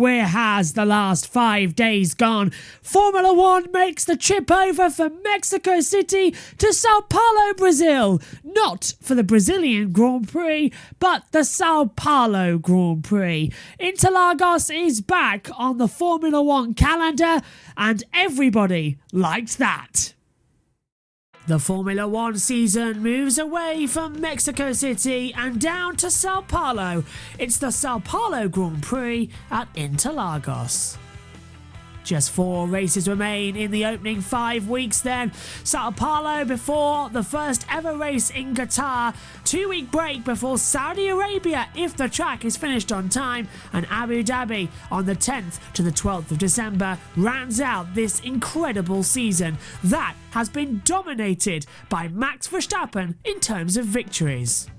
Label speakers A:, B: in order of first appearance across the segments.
A: where has the last 5 days gone? Formula One makes the trip over from Mexico City to Sao Paulo, Brazil. Not for the Brazilian Grand Prix, but the Sao Paulo Grand Prix. Interlagos is back on the Formula One calendar, and everybody liked that. The Formula One season moves away from Mexico City and down to Sao Paulo. It's the Sao Paulo Grand Prix at Interlagos. Just 4 races remain in the opening 5 weeks then. Sao Paulo before the first ever race in Qatar. 2-week break before Saudi Arabia if the track is finished on time. And Abu Dhabi on the 10th to the 12th of December rounds out this incredible season that has been dominated by Max Verstappen in terms of victories.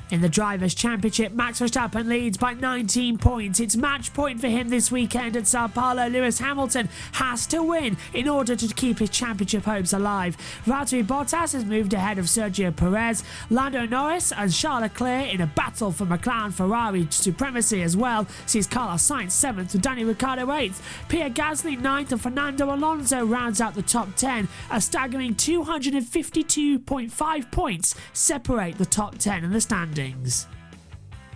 A: In the Drivers' Championship, Max Verstappen leads by 19 points. It's match point for him this weekend at Sao Paulo. Lewis Hamilton has to win in order to keep his championship hopes alive. Valtteri Bottas has moved ahead of Sergio Perez. Lando Norris and Charles Leclerc in a battle for McLaren Ferrari supremacy as well sees Carlos Sainz 7th with Daniel Ricciardo 8th. Pierre Gasly 9th and Fernando Alonso rounds out the top 10. A staggering 252.5 points separate the top 10 in the standings.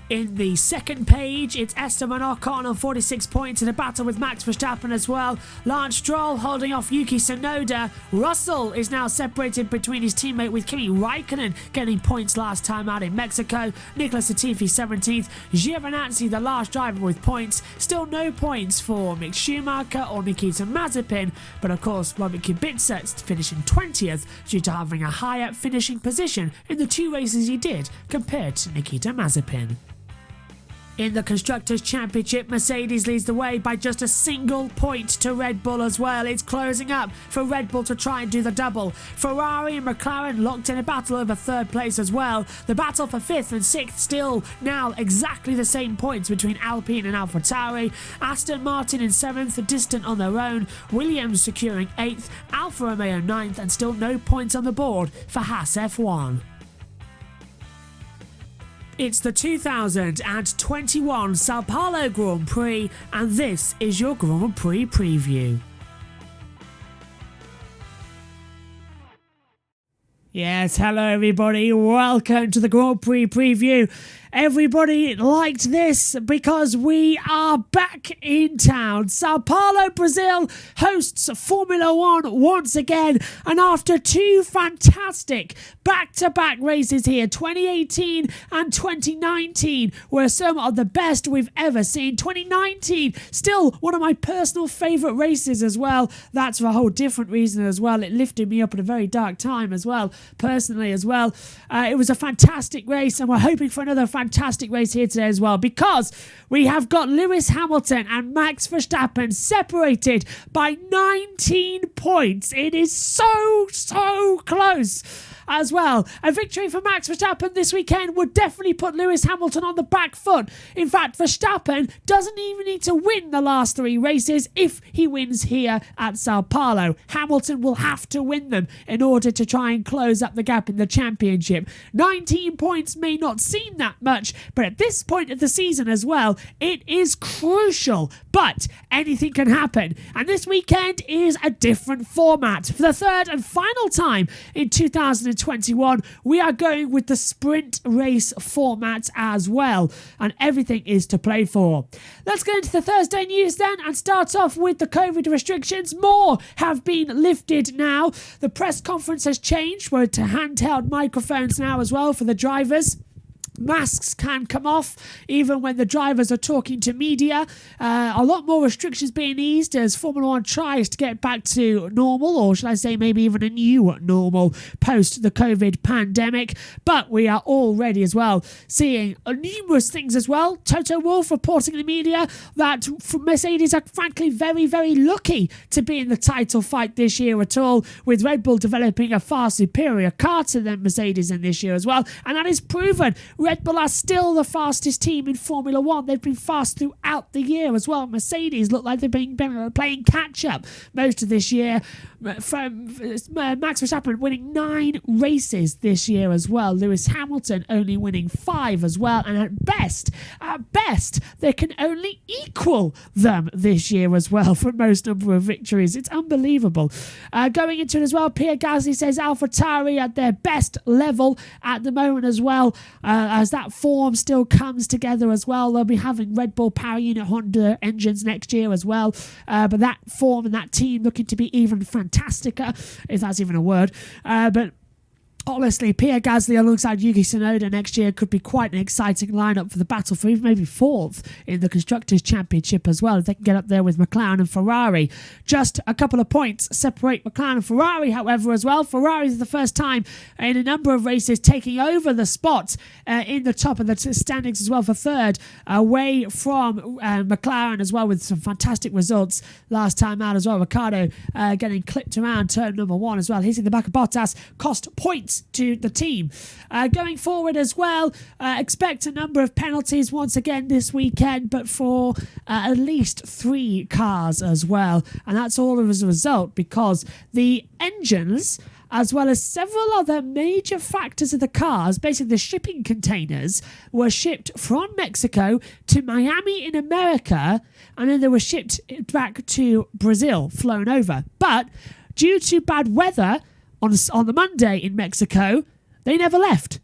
A: In the second page, it's Esteban Ocon on 46 points in a battle with Max Verstappen as well. Lance Stroll holding off Yuki Tsunoda. Russell is now separated between his teammate with Kimi Raikkonen getting points last time out in Mexico. Nicholas Latifi 17th. Giovinazzi the last driver with points. Still no points for Mick Schumacher or Nikita Mazepin, but of course Robert Kubica finishing 20th due to having a higher finishing position in the 2 races he did compared to Nikita Mazepin. In the Constructors' Championship, Mercedes leads the way by just a single point to Red Bull as well. It's closing up for Red Bull to try and do the double. Ferrari and McLaren locked in a battle over 3rd place as well. The battle for 5th and 6th still now exactly the same points between Alpine and AlphaTauri. Aston Martin in 7th, distant on their own. Williams securing 8th, Alfa Romeo 9th, and still no points on the board for Haas F1. It's the 2021 Sao Paulo Grand Prix, and this is your Grand Prix preview. Yes, hello everybody, welcome to the Grand Prix preview. Everybody liked this because we are back in town. Sao Paulo, Brazil hosts Formula One once again, and after 2 fantastic back-to-back races here, 2018 and 2019 were some of the best we've ever seen. 2019, still one of my personal favourite races as well. That's for a whole different reason as well. It lifted me up at a very dark time as well, personally as well. It was a fantastic race, and we're hoping for another fantastic race here today as well, because we have got Lewis Hamilton and Max Verstappen separated by 19 points. It is so close as well. A victory for Max Verstappen this weekend would definitely put Lewis Hamilton on the back foot. In fact, Verstappen doesn't even need to win the last 3 races if he wins here at Sao Paulo. Hamilton will have to win them in order to try and close up the gap in the championship. 19 points may not seem that much, but at this point of the season as well, it is crucial. But anything can happen, and this weekend is a different format. For the 3rd and final time in 2021, we are going with the sprint race format as well, and everything is to play for. Let's get into the Thursday news then and start off with the COVID restrictions. More have been lifted now. The press conference has changed. We're to handheld microphones now as well for the drivers. Masks can come off even when the drivers are talking to media. A lot more restrictions being eased as Formula One tries to get back to normal, or should I say maybe even a new normal post the COVID pandemic. But we are already as well seeing numerous things as well. Toto Wolff reporting in the media that Mercedes are frankly very lucky to be in the title fight this year at all, with Red Bull developing a far superior car to them Mercedes in this year as well. And that is proven. Red Bull are still the fastest team in Formula 1. They've been fast throughout the year as well. Mercedes look like they've been playing catch-up most of this year. Max Verstappen winning 9 races this year as well. Lewis Hamilton only winning 5 as well. And at best, they can only equal them this year as well for most number of victories. It's unbelievable. Going into it as well, Pierre Gasly says AlphaTauri at their best level at the moment as well, as that form still comes together as well. They'll be having Red Bull Power Unit Honda engines next year as well, but that form and that team looking to be even fantastica, if that's even a word. But honestly, Pierre Gasly alongside Yuki Tsunoda next year could be quite an exciting lineup for the battle for even maybe 4th in the Constructors' Championship as well, if they can get up there with McLaren and Ferrari. Just a couple of points separate McLaren and Ferrari, however, as well. Ferrari is the first time in a number of races taking over the spot in the top of the standings as well for 3rd, away from McLaren as well, with some fantastic results last time out as well. Ricciardo getting clipped around turn number 1 as well, hitting the back of Bottas, cost points to the team. Going forward as well, expect a number of penalties once again this weekend, but for at least 3 cars as well. And that's all as a result because the engines, as well as several other major factors of the cars, basically the shipping containers, were shipped from Mexico to Miami in America, and then they were shipped back to Brazil, flown over. But due to bad weather on the Monday in Mexico, they never left.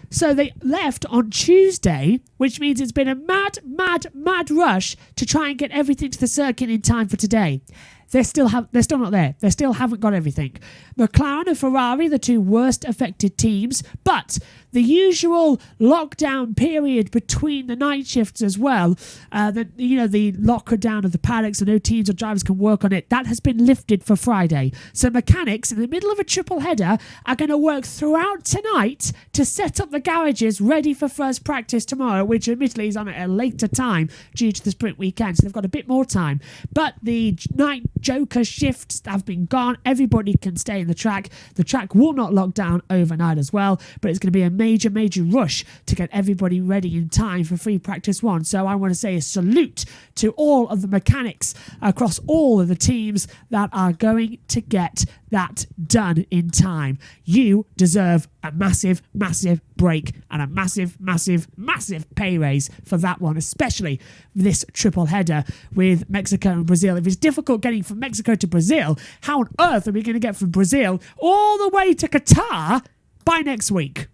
A: So they left on Tuesday, which means it's been a mad rush to try and get everything to the circuit in time for today. They're still not there. They still haven't got everything. McLaren and Ferrari, the 2 worst affected teams, but the usual lockdown period between the night shifts as well, the lockdown of the paddocks and no teams or drivers can work on it, that has been lifted for Friday. So mechanics in the middle of a triple header are going to work throughout tonight to set up the garages ready for first practice tomorrow, which admittedly is on at a later time due to the sprint weekend, so they've got a bit more time. But the night Joker shifts have been gone. Everybody can stay in the track. The track will not lock down overnight as well, but it's going to be a major rush to get everybody ready in time for free practice 1. So I want to say a salute to all of the mechanics across all of the teams that are going to get that done in time. You deserve a massive break and a massive pay raise for that one, especially this triple header with Mexico and Brazil. If it's difficult getting from Mexico to Brazil, how on earth are we going to get from Brazil all the way to Qatar by next week?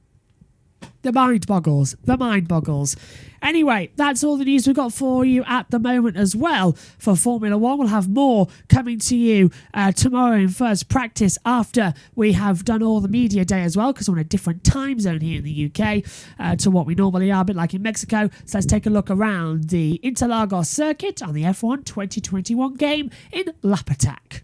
A: The mind boggles. Anyway, that's all the news we've got for you at the moment as well for Formula 1. We'll have more coming to you tomorrow in first practice after we have done all the media day as well, because we're on a different time zone here in the UK to what we normally are, a bit like in Mexico. So let's take a look around the Interlagos circuit on the F1 2021 game in Lapatac.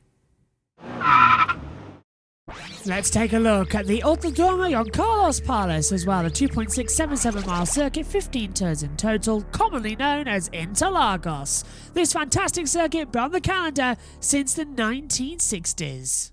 A: Let's take a look at the Autodromo Juan Carlos Palace as well, a 2.677 mile circuit, 15 turns in total, commonly known as Interlagos. This fantastic circuit been on the calendar since the 1960s.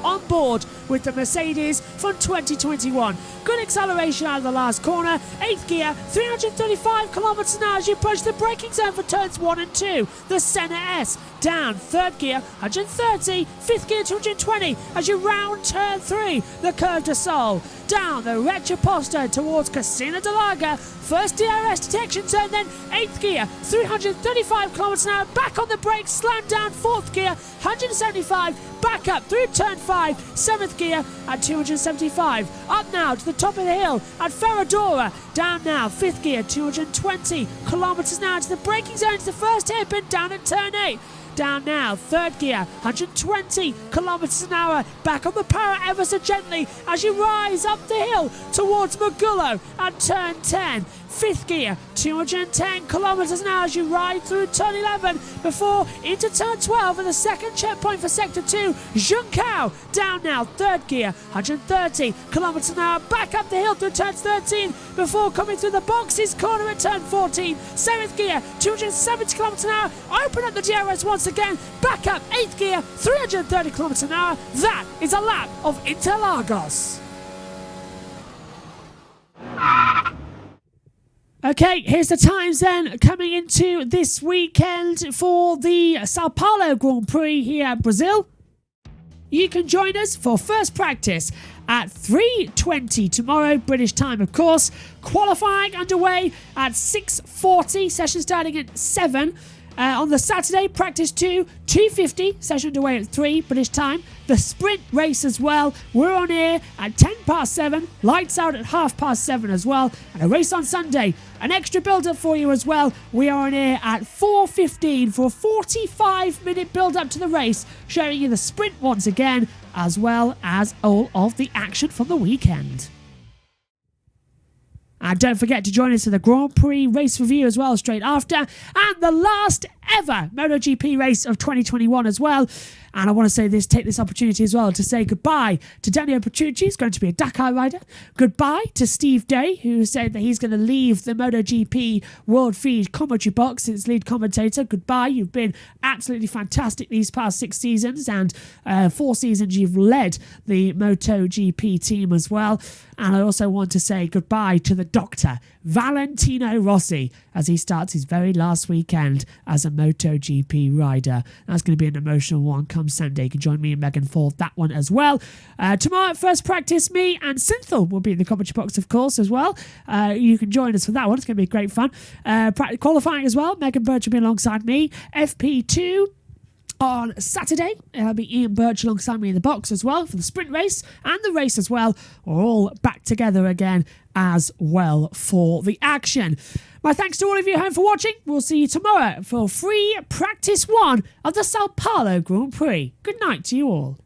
A: On board with the Mercedes from 2021. Good acceleration out of the last corner, 8th gear, 335 kilometers an hour as you approach the braking zone for turns 1 and 2. The Senna S down, 3rd gear, 130, 5th gear, 220 as you round turn 3. The Curve de Sol down the Retroposta towards Casino de Laga. First DRS detection zone, then 8th gear, 335 kilometers an hour, back on the brakes, slammed down 4th gear, 175, back up through turn 5, 7th gear at 275. Up now to the top of the hill at Ferradura, down now 5th gear, 220 kilometers an hour to the braking zone, to the first hairpin down at turn 8. Down now, 3rd gear, 120 kilometers an hour, back on the power ever so gently as you rise up the hill towards Magullo at turn 10. 5th gear, 210 kilometers an hour as you ride through turn 11 before into turn 12 and the second checkpoint for sector 2. Juncao down now, 3rd gear, 130 kilometers an hour, back up the hill through turn 13 before coming through the boxes corner at turn 14. 7th gear, 270 kilometers an hour, open up the DRS once again, back up 8th gear, 330 kilometers an hour. That is a lap of Interlagos. Okay, here's the times then coming into this weekend for the Sao Paulo Grand Prix here at Brazil. You can join us for first practice at 3:20 tomorrow, British time, of course. Qualifying underway at 6:40, session starting at 7. On the Saturday, practice 2:50, session underway at 3 British time. The sprint race as well. We're on air at 7:10, lights out at 7:30 as well. And a race on Sunday. An extra build-up for you as well. We are on air at 4:15 for a 45-minute build-up to the race, showing you the sprint once again, as well as all of the action from the weekend. And don't forget to join us for the Grand Prix race review as well straight after. And the last ever MotoGP race of 2021 as well. And I want to take this opportunity as well to say goodbye to Daniel Petrucci, who's going to be a Dakar rider. Goodbye to Steve Day, who said that he's going to leave the MotoGP World Feed commentary box as lead commentator. Goodbye. You've been absolutely fantastic these past 6 seasons, and 4 seasons you've led the MotoGP team as well. And I also want to say goodbye to the Doctor, Valentino Rossi, as he starts his very last weekend as a MotoGP rider. That's going to be an emotional one come Sunday. You can join me and Megan for that one as well. Tomorrow at first practice, me and Synthel will be in the commentary box, of course, as well. You can join us for that one. It's going to be great fun. Qualifying as well. Megan Birch will be alongside me. FP2 on Saturday. It'll be Ian Birch alongside me in the box as well for the sprint race and the race as well. We're all back together again as well for the action. My thanks to all of you at home for watching. We'll see you tomorrow for free practice 1 of the Sao Paulo Grand Prix. Good night to you all.